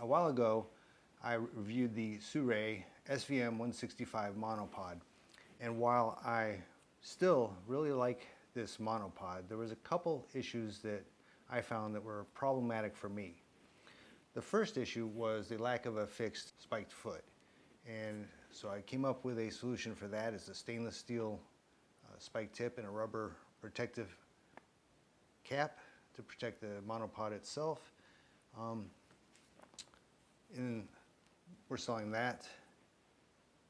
A while ago, I reviewed the Sirui SVM-165 monopod, and while I still really like this monopod, there was a couple issues that I found that were problematic for me. The first issue was the lack of a fixed spiked foot, and so I came up with a solution for that. It's a stainless steel spike tip and a rubber protective cap to protect the monopod itself. And we're selling that,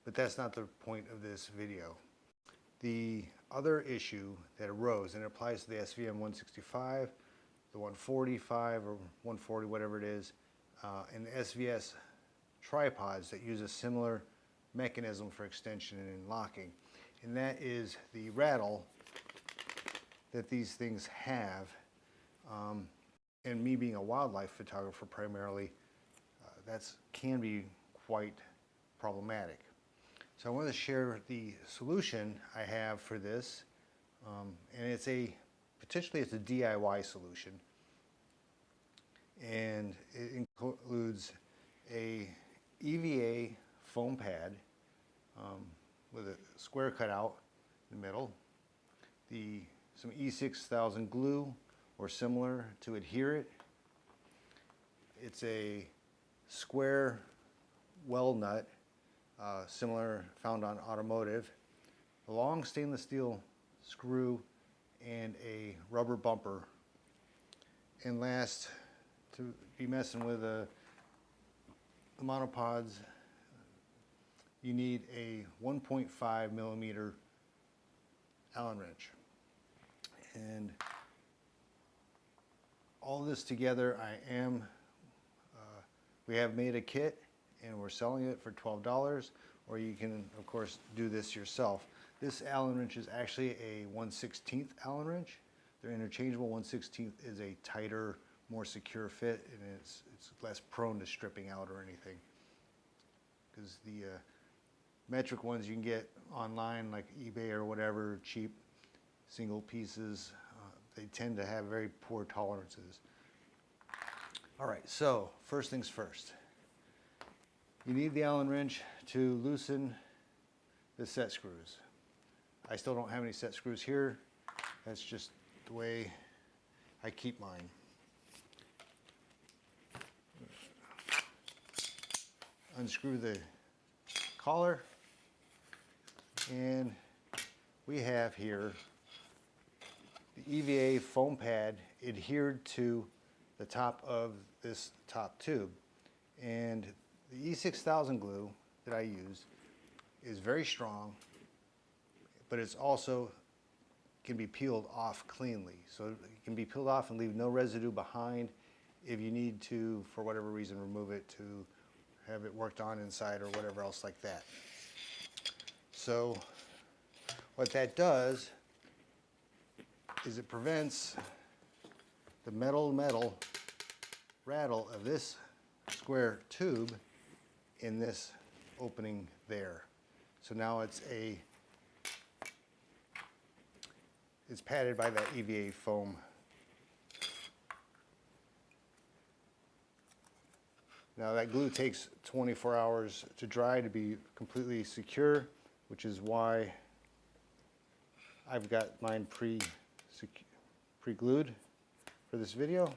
but that's not the point of this video. The other issue that arose, and it applies to the SVM-165, the 145 or 140, whatever it is, and the SVS tripods that use a similar mechanism for extension and locking, and that is the rattle that these things have. And me being a wildlife photographer primarily, that can be quite problematic. So I want to share the solution I have for this, and it's potentially it's a DIY solution, and it includes a EVA foam pad with a square cutout in the middle, some E6000 glue or similar to adhere it. It's a square well nut, similar found on automotive, a long stainless steel screw, and a rubber bumper. And last, to be messing with the monopods, you need a 1.5 millimeter Allen wrench. And all this together, we have made a kit and we're selling it for $12, or you can of course do this yourself. This Allen wrench is actually a 1/16 Allen wrench. They're interchangeable. 1/16 is a tighter, more secure fit, and it's less prone to stripping out or anything. Because the metric ones you can get online like eBay or whatever, cheap single pieces, they tend to have very poor tolerances. All right, so first things first. You need the Allen wrench to loosen the set screws. I still don't have any set screws here. That's just the way I keep mine. Unscrew the collar, and we have here the EVA foam pad adhered to the top of this top tube, and the E6000 glue that I use is very strong, but it's also can be peeled off cleanly. So it can be peeled off and leave no residue behind if you need to, for whatever reason, remove it to have it worked on inside or whatever else like that. So what that does is it prevents the metal rattle of this square tube in this opening there. So now it's padded by that EVA foam. Now that glue takes 24 hours to dry to be completely secure, which is why I've got mine pre-glued for this video.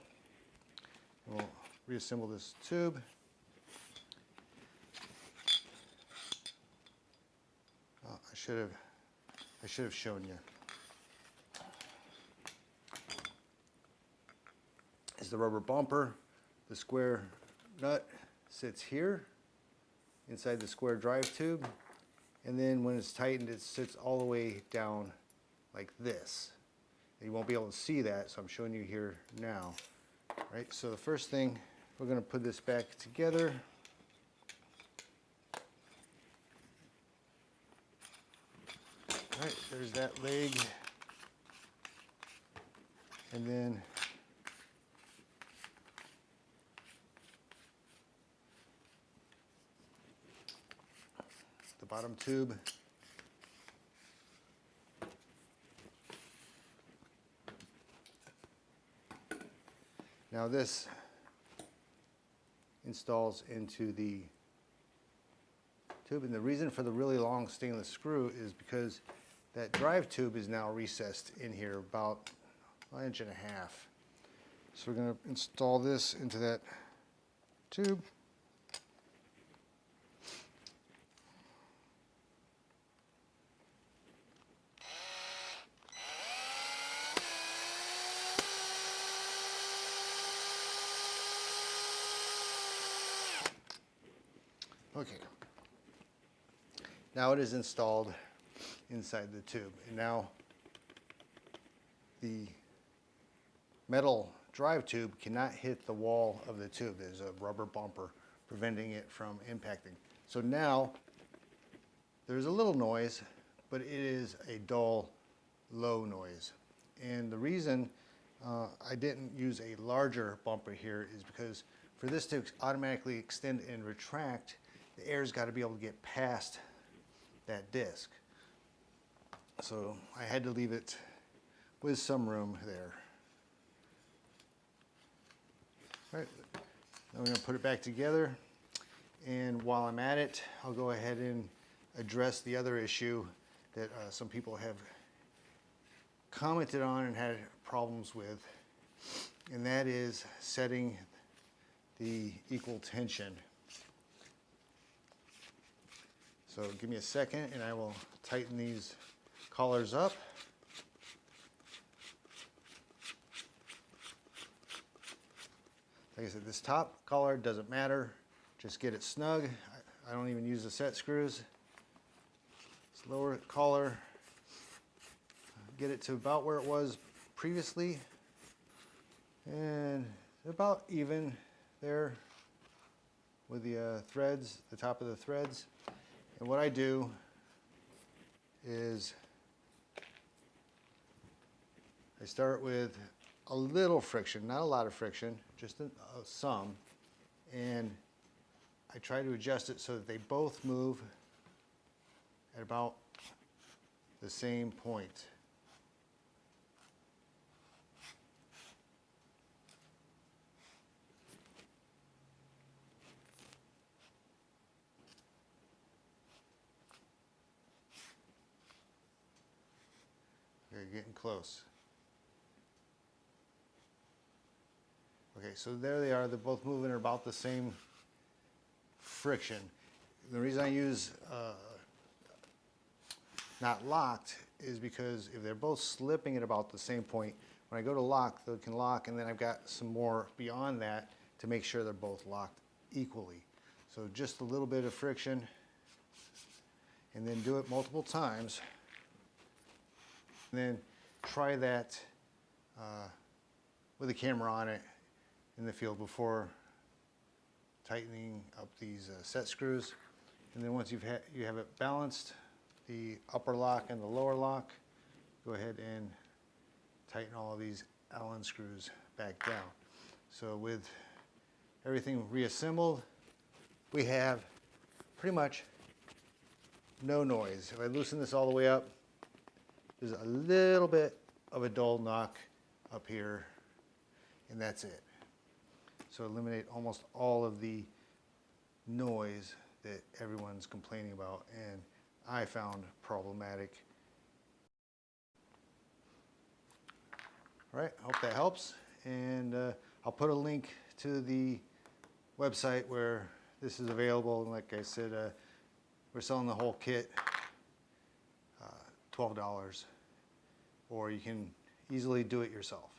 We'll reassemble this tube. Oh, I should have shown you. Is the rubber bumper. The square nut sits here inside the square drive tube, and then when it's tightened, it sits all the way down like this. And you won't be able to see that, so I'm showing you here now. Right, so the first thing, we're going to put this back together. All right, there's that leg. And then the bottom tube. Now this installs into the tube. And the reason for the really long stainless screw is because that drive tube is now recessed in here about an inch and a half. So we're going to install this into that tube. Okay, now it is installed inside the tube, and now the metal drive tube cannot hit the wall of the tube. There's a rubber bumper preventing it from impacting. So now there's a little noise, but it is a dull, low noise. And the reason I didn't use a larger bumper here is because for this to automatically extend and retract, the air's got to be able to get past that disc. So I had to leave it with some room there. All right, now we're going to put it back together, and while I'm at it, I'll go ahead and address the other issue that some people have commented on and had problems with, and that is setting the equal tension. So give me a second and I will tighten these collars up. Like I said, this top collar doesn't matter. Just get it snug. I don't even use the set screws. This lower collar, get it to about where it was previously. And about even there with the threads, the top of the threads. And what I do is I start with a little friction, not a lot of friction, just some, and I try to adjust it so that they both move at about the same point. Okay, getting close. Okay, so there they are. They're both moving at about the same friction. The reason I use not locked is because if they're both slipping at about the same point, when I go to lock, they can lock, and then I've got some more beyond that to make sure they're both locked equally. So just a little bit of friction, and then do it multiple times. And then try that with a camera on it in the field before tightening up these set screws. And then once you have it balanced, the upper lock and the lower lock, go ahead and tighten all of these Allen screws back down. So with everything reassembled, we have pretty much no noise. If I loosen this all the way up, there's a little bit of a dull knock up here, and that's it. So eliminate almost all of the noise that everyone's complaining about and I found problematic. All right, I hope that helps, and I'll put a link to the website where this is available. And like I said, we're selling the whole kit, $12, or you can easily do it yourself.